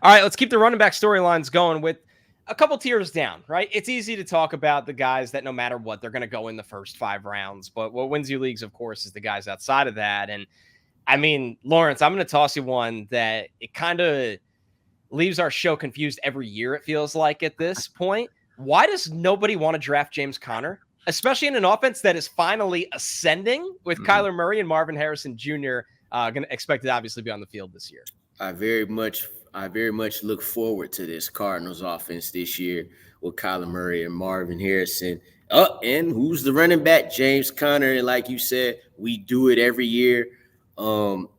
All right, let's keep the running back storylines going with a couple tiers down, right? It's easy to talk about the guys that no matter what, they're going to go in the first 5 rounds. But what wins you leagues, of course, is the guys outside of that. And I mean, Lawrence, I'm going to toss you one that it kind of leaves our show confused every year, it feels like at this point. Why does nobody want to draft James Conner, especially in an offense that is finally ascending with Kyler Murray and Marvin Harrison Jr. Going to expect to obviously be on the field this year? I very much look forward to this Cardinals offense this year with Kyler Murray and Marvin Harrison. And who's the running back? James Conner. And like you said, we do it every year. And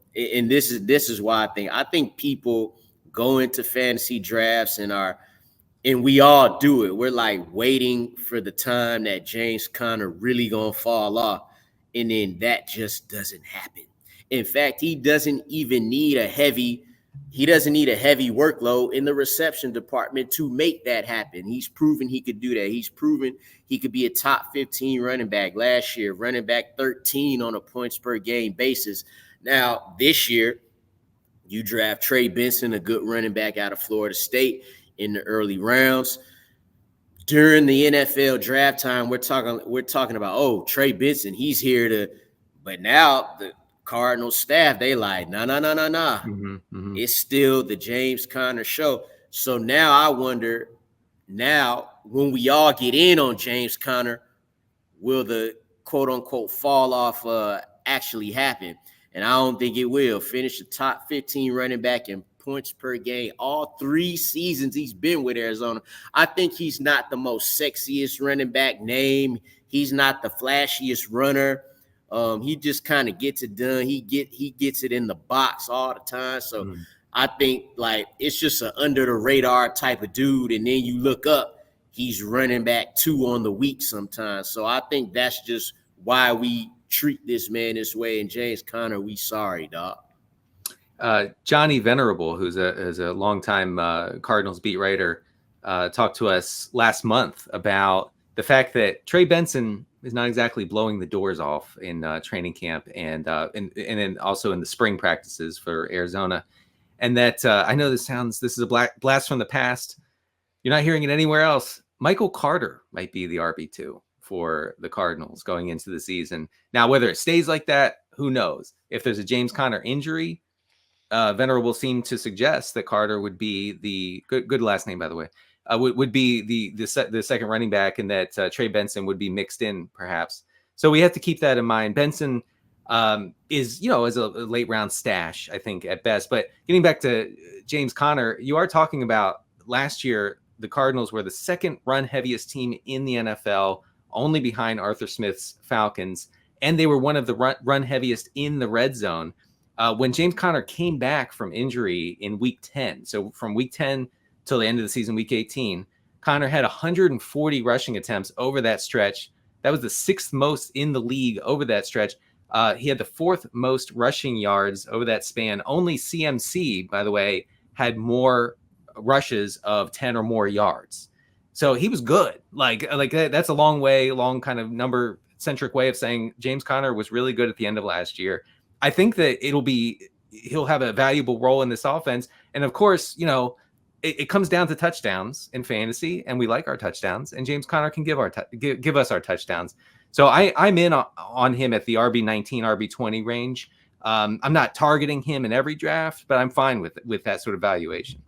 this is why I think people go into fantasy drafts and we all do it. We're like waiting for the time that James Conner really gonna fall off, and then that just doesn't happen. In fact, he doesn't need a heavy workload in the reception department to make that happen. He's proven he could do that. He's proven he could be a top 15 running back last year, running back 13 on a points per game basis. Now, this year, you draft Trey Benson, a good running back out of Florida State, in the early rounds. During the NFL draft time, we're talking about, Trey Benson, he's here to, but now the Cardinals staff, they like, no. It's still the James Conner show. So now I wonder, when we all get in on James Conner, will the quote unquote fall off actually happen? And I don't think it will. Finish the top 15 running back in points per game all 3 seasons he's been with Arizona. I think he's not the most sexiest running back name. He's not the flashiest runner. He just kind of gets it done. He gets it in the box all the time. So I think like it's just an under the radar type of dude. And then you look up, he's running back 2 on the week sometimes. So I think that's just why we treat this man this way. And James Conner, we sorry, dog. Johnny Venerable, who's a longtime Cardinals beat writer, talked to us last month about the fact that Trey Benson is not exactly blowing the doors off in training camp and then also in the spring practices for Arizona. And that I know this is a blast from the past. You're not hearing it anywhere else. Michael Carter might be the RB2 for the Cardinals going into the season. Now, whether it stays like that, who knows? If there's a James Conner injury, Venerable seemed to suggest that Carter would be the good last name, by the way, would be the second running back, and that Trey Benson would be mixed in perhaps. So we have to keep that in mind. Benson is a late round stash, I think, at best. But getting back to James Conner, you are talking about last year, the Cardinals were the second run heaviest team in the NFL, only behind Arthur Smith's Falcons. And they were one of the run heaviest in the red zone. When James Conner came back from injury in week 10, so from week 10 till the end of the season, week 18, Conner had 140 rushing attempts over that stretch. That was the 6th most in the league over that stretch. He had the 4th most rushing yards over that span. Only CMC, by the way, had more rushes of 10 or more yards. So he was good. Like that's a long kind of number centric way of saying James Conner was really good at the end of last year. I think that he'll have a valuable role in this offense. And of course, it comes down to touchdowns in fantasy, and we like our touchdowns, and James Conner can give us our touchdowns. So I'm in on him at the RB19, RB20 range. I'm not targeting him in every draft, but I'm fine with that sort of valuation.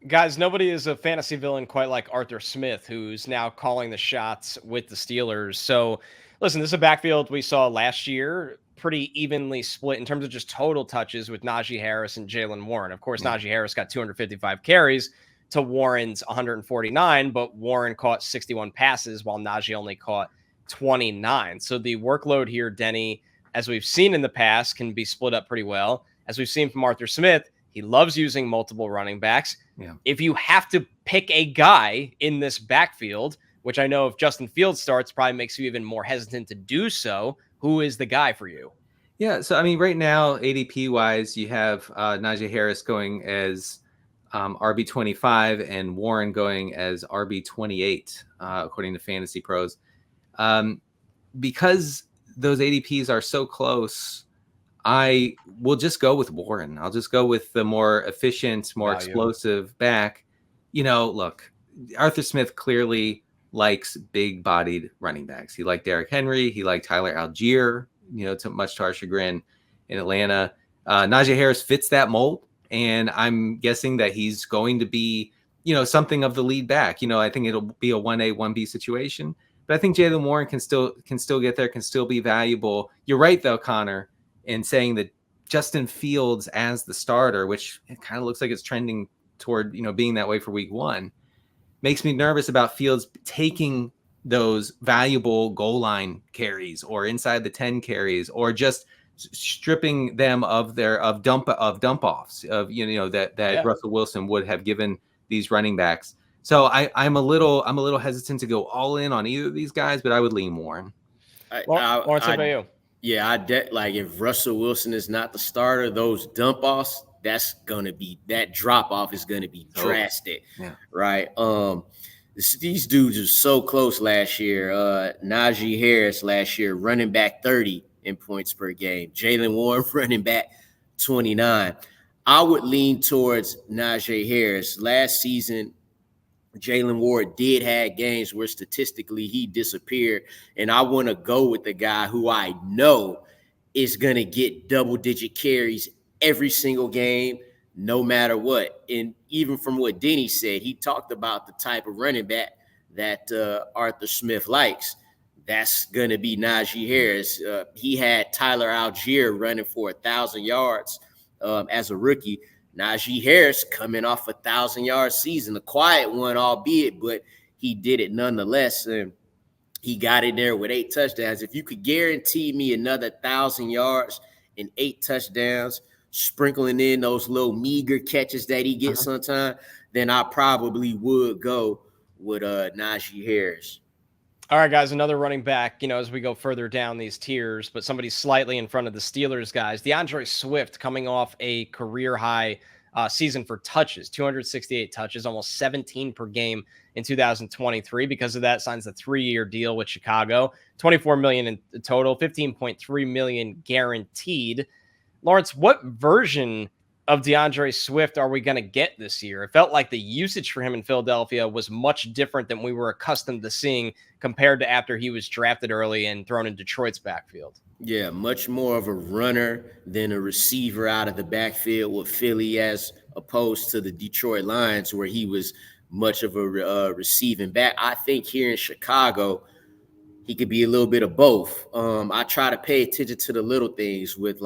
Guys, nobody is a fantasy villain quite like Arthur Smith, who's now calling the shots with the Steelers. So, listen, this is a backfield we saw last year, pretty evenly split in terms of just total touches with Najee Harris and Jaylen Warren. Of course, Najee Harris got 255 carries to Warren's 149, but Warren caught 61 passes while Najee only caught 29. So the workload here, Denny, as we've seen in the past, can be split up pretty well. As we've seen from Arthur Smith, he loves using multiple running backs. Yeah. If you have to pick a guy in this backfield, which I know if Justin Fields starts probably makes you even more hesitant to do so, who is the guy for you? Yeah, so I mean, right now, ADP-wise, you have Najee Harris going as RB25 and Warren going as RB28, according to Fantasy Pros. Because those ADPs are so close, I will just go with Warren. I'll just go with the more efficient, more Value. explosive back. Look, Arthur Smith clearly likes big-bodied running backs. He liked Derrick Henry. He liked Tyler Algier, much to our chagrin in Atlanta. Najee Harris fits that mold, and I'm guessing that he's going to be, something of the lead back. I think it'll be a 1A, 1B situation. But I think Jaylen Warren can still get there, can still be valuable. You're right, though, Connor, in saying that Justin Fields as the starter, which it kind of looks like it's trending toward, being that way for week 1, makes me nervous about Fields taking those valuable goal line carries or inside the 10 carries, or just stripping them of dump offs that Russell Wilson would have given these running backs. So I'm a little hesitant to go all in on either of these guys, but I would lean Warren. Lawrence, how about you? Yeah, if Russell Wilson is not the starter, those dump offs, that drop off is gonna be drastic, right? These dudes are so close last year. Najee Harris last year, running back 30 in points per game. Jaylen Warren, running back 29. I would lean towards Najee Harris. Last season, Jaylen Warren did have games where statistically he disappeared, and I want to go with the guy who I know is going to get double-digit carries every single game, no matter what. And even from what Denny said, he talked about the type of running back that Arthur Smith likes. That's going to be Najee Harris. He had Tyler Algier running for 1,000 yards as a rookie. Najee Harris coming off a 1,000-yard season, a quiet one, albeit, but he did it nonetheless. And he got in there with 8 touchdowns. If you could guarantee me another 1,000 yards and 8 touchdowns, sprinkling in those little meager catches that he gets sometimes, then I probably would go with Najee Harris. All right, guys, another running back, as we go further down these tiers, but somebody slightly in front of the Steelers guys. DeAndre Swift coming off a career high season for touches, 268 touches, almost 17 per game in 2023. Because of that, signs a 3-year deal with Chicago, $24 million in total, $15.3 million guaranteed. Lawrence, what version of DeAndre Swift are we going to get this year? It felt like the usage for him in Philadelphia was much different than we were accustomed to seeing compared to after he was drafted early and thrown in Detroit's backfield. Yeah, much more of a runner than a receiver out of the backfield with Philly, as opposed to the Detroit Lions, where he was much of a receiving back. I think here in Chicago, he could be a little bit of both. I try to pay attention to the little things with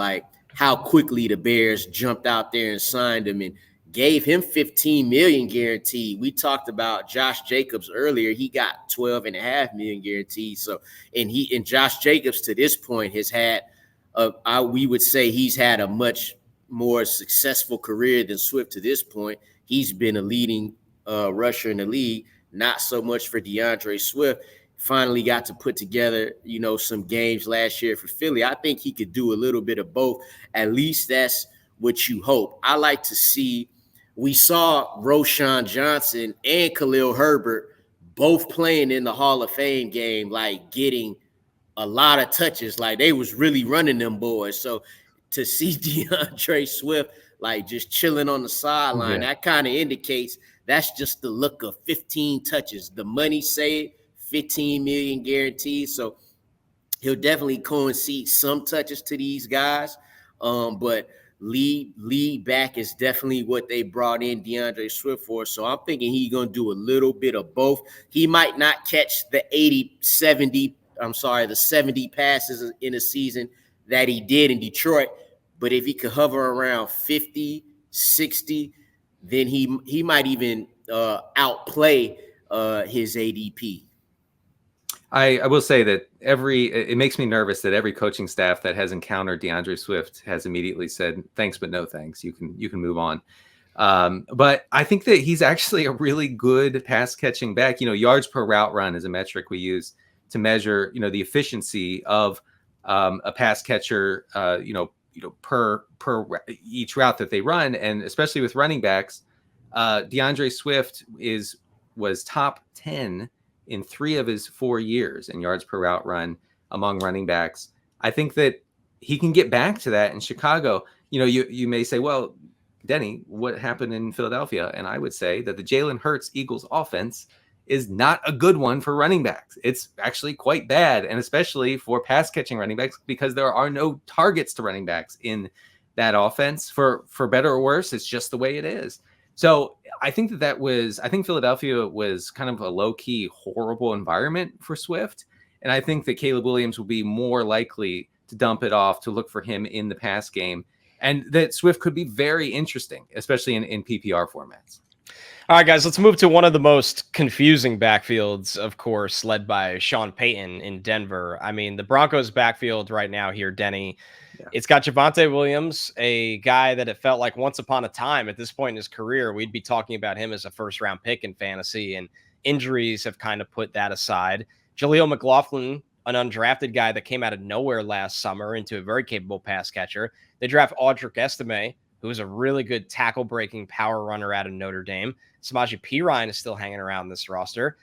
how quickly the Bears jumped out there and signed him and gave him $15 million guaranteed. We talked about Josh Jacobs earlier. He got $12.5 million guaranteed. So, and Josh Jacobs to this point has had, we would say he's had a much more successful career than Swift to this point. He's been a leading rusher in the league. Not so much for DeAndre Swift. Finally got to put together, some games last year for Philly. I think he could do a little bit of both. At least that's what you hope. I like to see, we saw Roshan Johnson and Khalil Herbert both playing in the Hall of Fame game, getting a lot of touches. They was really running them boys. So to see DeAndre Swift, just chilling on the sideline, that kind of indicates that's just the look of 15 touches. The money saved, $15 million guaranteed. So he'll definitely concede some touches to these guys. But lead back is definitely what they brought in DeAndre Swift for. So I'm thinking he's going to do a little bit of both. He might not catch the 70 passes in a season that he did in Detroit. But if he could hover around 50, 60, then he might even outplay his ADP. I will say that it makes me nervous that every coaching staff that has encountered DeAndre Swift has immediately said, thanks, but no thanks. You can move on. But I think that he's actually a really good pass catching back. Yards per route run is a metric we use to measure, the efficiency of a pass catcher, per each route that they run. And especially with running backs, DeAndre Swift was top 10 in 3 of his 4 years in yards per route run among running backs. I think that he can get back to that in Chicago. You may say, well, Denny, what happened in Philadelphia? And I would say that the Jalen Hurts Eagles offense is not a good one for running backs. It's actually quite bad, and especially for pass catching running backs, because there are no targets to running backs in that offense. For better or worse, it's just the way it is. So I think I think Philadelphia was kind of a low key horrible environment for Swift. And I think that Caleb Williams will be more likely to dump it off, to look for him in the pass game, and that Swift could be very interesting, especially in PPR formats. All right, guys, let's move to one of the most confusing backfields, of course, led by Sean Payton in Denver. I mean, the Broncos backfield right now here, Denny, it's got Javonte Williams, a guy that it felt like once upon a time at this point in his career, we'd be talking about him as a first-round pick in fantasy, and injuries have kind of put that aside. Jaleel McLaughlin, an undrafted guy that came out of nowhere last summer into a very capable pass catcher. They draft Audric Estime, who is a really good tackle-breaking power runner out of Notre Dame. Samaje Perine is still hanging around this roster.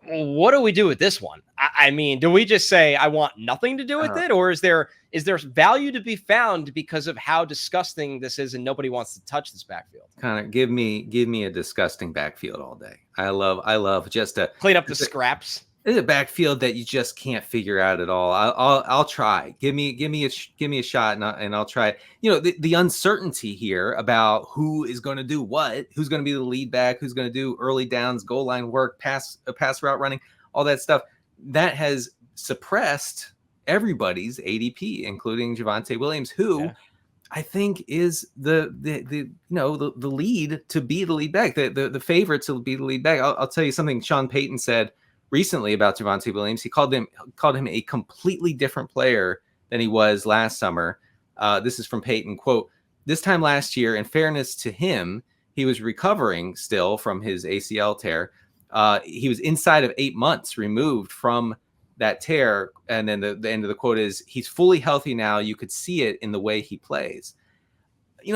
What do we do with this one? I mean, do we just say, I want nothing to do with it? Or is there value to be found because of how disgusting this is and nobody wants to touch this backfield? Kind of give me a disgusting backfield all day. I love just to clean up the scraps. It's a backfield that you just can't figure out at all. I'll try. Give me a shot, and I'll try. The uncertainty here about who is going to do what, who's going to be the lead back, who's going to do early downs, goal line work, pass route running, all that stuff, that has suppressed everybody's ADP, including Javonte Williams, who I think is the lead to be the lead back, the favorite to be the lead back. I'll tell you something Sean Payton said recently about Javonte Williams. He called him a completely different player than he was last summer. This is from Payton, quote, "This time last year, in fairness to him, he was recovering still from his ACL tear. He was inside of 8 months removed from that tear." And then the end of the quote is, "He's fully healthy now. You could see it in the way he plays."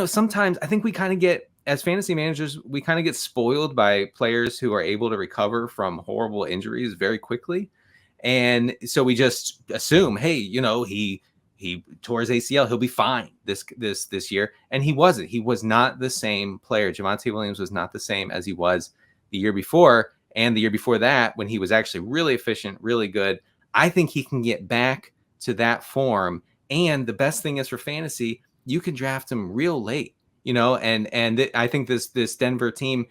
Sometimes I think we kind of get, as fantasy managers, we kind of get spoiled by players who are able to recover from horrible injuries very quickly. And so we just assume, hey, he tore his ACL, he'll be fine this year. And he wasn't. He was not the same player. Javonte Williams was not the same as he was the year before. And the year before that, when he was actually really efficient, really good. I think he can get back to that form. And the best thing is, for fantasy, you can draft him real late. I think this Denver team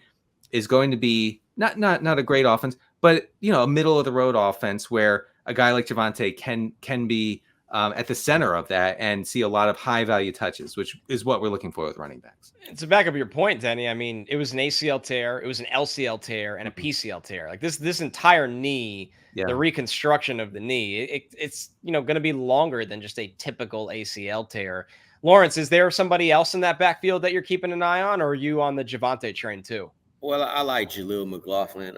is going to be not a great offense, but a middle of the road offense where a guy like Javonte can be at the center of that and see a lot of high value touches, which is what we're looking for with running backs. To back up your point, Danny, I mean, it was an ACL tear, it was an LCL tear, and a PCL tear. Like this entire knee, the reconstruction of the knee, it's going to be longer than just a typical ACL tear. Lawrence, is there somebody else in that backfield that you're keeping an eye on, or are you on the Javonte train too? Well, I like Jaleel McLaughlin.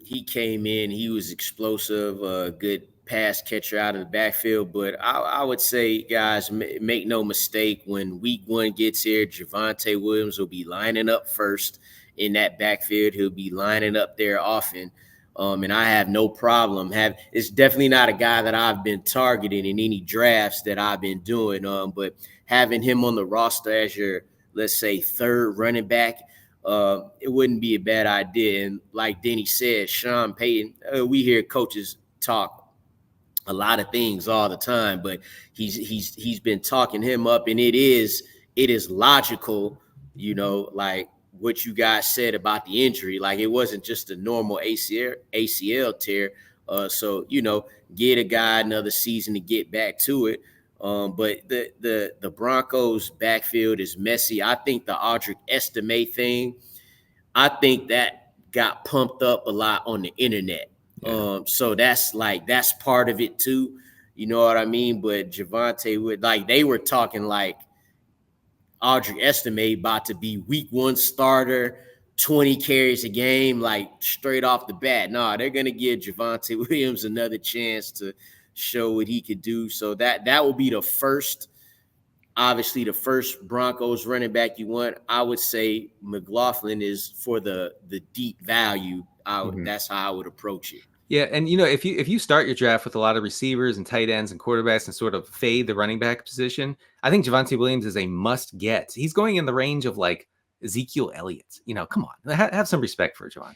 He came in, he was explosive, good pass catcher out of the backfield. But I would say, guys, make no mistake, when week one gets here, Javonte Williams will be lining up first in that backfield. He'll be lining up there often. And I have no problem. It's definitely not a guy that I've been targeting in any drafts that I've been doing. But having him on the roster as your, let's say, third running back, it wouldn't be a bad idea. And like Denny said, Sean Payton, we hear coaches talk a lot of things all the time, but he's been talking him up, and it is logical, like what you guys said about the injury. Like, it wasn't just a normal ACL tear. So, get a guy another season to get back to it. But the Broncos backfield is messy. I think the Audric Estime thing, I think that got pumped up a lot on the internet. So that's part of it too. You know what I mean? But Javonte they were talking like Audric Estime about to be week one starter, 20 carries a game, like straight off the bat. No, they're going to give Javonte Williams another chance to show what he could do. So that will be the first Broncos running back you want. I would say McLaughlin is for the deep value. That's how I would approach it. Yeah, and if you start your draft with a lot of receivers and tight ends and quarterbacks and sort of fade the running back position, I think Javonte Williams is a must get. He's going in the range of like Ezekiel Elliott. Come on, have some respect for Javonte.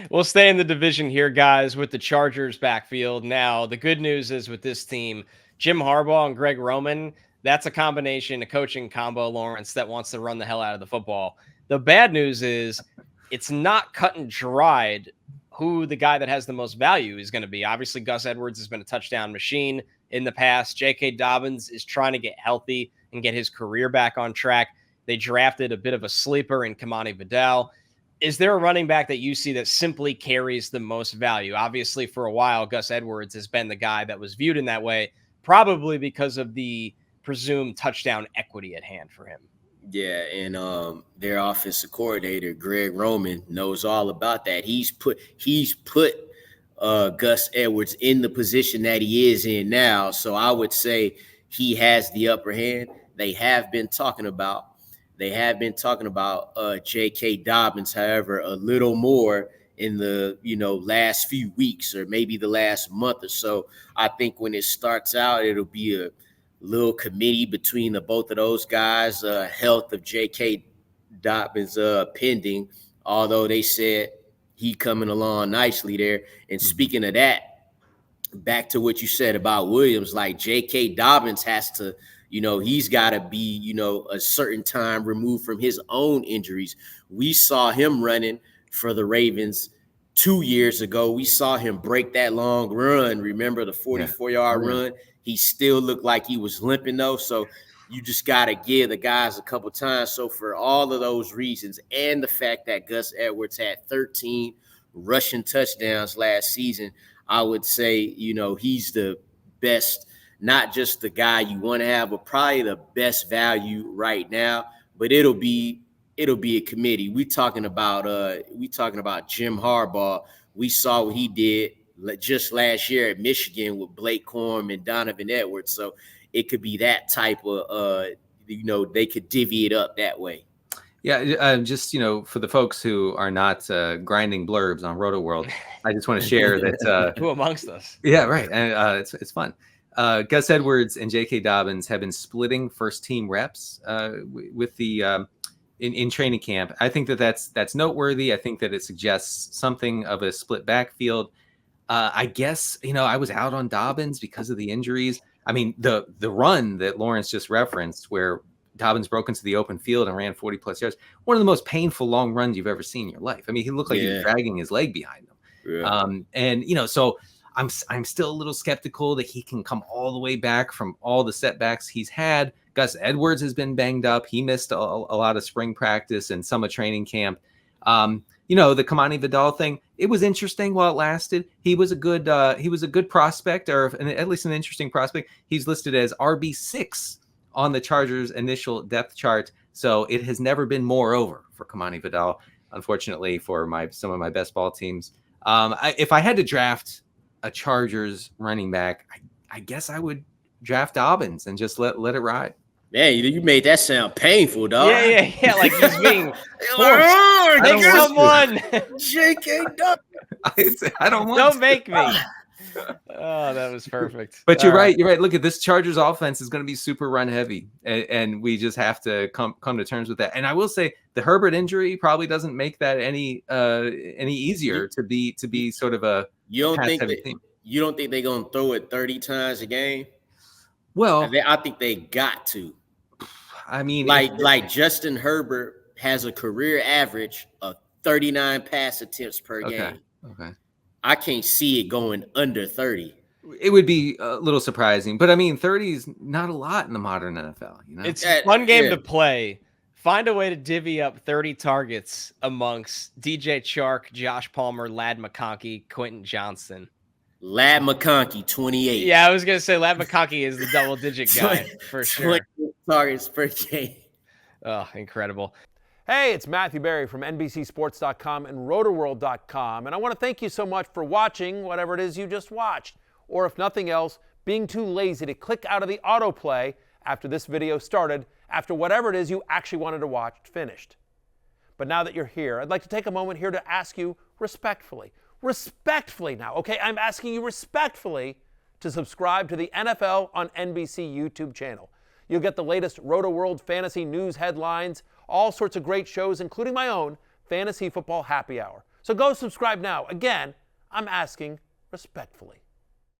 We'll stay in the division here, guys, with the Chargers backfield. Now, the good news is with this team, Jim Harbaugh and Greg Roman, that's a combination, a coaching combo, Lawrence, that wants to run the hell out of the football. The bad news is it's not cut and dried who the guy that has the most value is going to be. Obviously, Gus Edwards has been a touchdown machine in the past. J.K. Dobbins is trying to get healthy and get his career back on track. They drafted a bit of a sleeper in Kamani Vidal. Is there a running back that you see that simply carries the most value? Obviously, for a while, Gus Edwards has been the guy that was viewed in that way, probably because of the presumed touchdown equity at hand for him. Yeah, and their offensive coordinator, Greg Roman, knows all about that. He's put Gus Edwards in the position that he is in now. So I would say he has the upper hand. They have been talking about J.K. Dobbins, however, a little more in the last few weeks or maybe the last month or so. I think when it starts out, it'll be a little committee between the both of those guys. Health of J.K. Dobbins pending, although they said he coming along nicely there. And speaking of that, back to what you said about Williams, like J.K. Dobbins has to, he's got to be, a certain time removed from his own injuries. We saw him running for the Ravens 2 years ago. We saw him break that long run. Remember the 44-yard run? He still looked like he was limping, though. So you just got to give the guys a couple times. So for all of those reasons and the fact that Gus Edwards had 13 rushing touchdowns last season, I would say, he's the best, not just the guy you want to have, but probably the best value right now. But it'll be a committee. We talking about Jim Harbaugh. We saw what he did just last year at Michigan with Blake Corum and Donovan Edwards. So it could be that type of, they could divvy it up that way. Yeah, just, for the folks who are not grinding blurbs on RotoWorld, I just want to share that. Who amongst us? Yeah, right. And it's fun. Gus Edwards and J.K. Dobbins have been splitting first-team reps with the in training camp. I think that's noteworthy. I think that it suggests something of a split backfield. I guess, I was out on Dobbins because of the injuries. I mean, the run that Lawrence just referenced where Dobbins broke into the open field and ran 40-plus yards, one of the most painful long runs you've ever seen in your life. I mean, he looked like he was dragging his leg behind him. Yeah. And, so I'm still a little skeptical that he can come all the way back from all the setbacks he's had. Gus Edwards has been banged up. He missed a lot of spring practice and some of training camp. The Kamani Vidal thing, it was interesting while it lasted. He was a good prospect, or at least an interesting prospect. He's listed as RB6 on the Chargers' initial depth chart. So it has never been more over for Kamani Vidal, unfortunately, for some of my best ball teams. If I had to draft a Chargers running back, I guess I would draft Dobbins and just let it ride. Man, you made that sound painful, dog. Yeah. Like he's being forced. Make someone. J.K. Dobbins. I don't want. Don't make me. Oh, that was perfect. But you're right. You're right. Look at this Chargers offense is going to be super run heavy, and we just have to come to terms with that. And I will say the Herbert injury probably doesn't make that any easier to be sort of a. You don't think they're going to throw it 30 times a game? Well, I think they got to. I mean, like Justin Herbert has a career average of 39 pass attempts per game. Okay. I can't see it going under 30. It would be a little surprising, but I mean, 30 is not a lot in the modern NFL. It's a fun game to play. Find a way to divvy up 30 targets amongst DJ Chark, Josh Palmer, Ladd McConkey, Quentin Johnston. Ladd McConkey, 28. Yeah, I was going to say Ladd McConkey is the double-digit guy for sure. 20 targets per game. Oh, incredible. Hey, it's Matthew Berry from NBCSports.com and RotoWorld.com, and I want to thank you so much for watching whatever it is you just watched, or if nothing else, being too lazy to click out of the autoplay after this video started, after whatever it is you actually wanted to watch finished. But now that you're here, I'd like to take a moment here to ask you respectfully, respectfully now, okay? I'm asking you respectfully to subscribe to the NFL on NBC YouTube channel. You'll get the latest Roto-World fantasy news headlines, all sorts of great shows, including my own Fantasy Football Happy Hour. So go subscribe now. Again, I'm asking respectfully.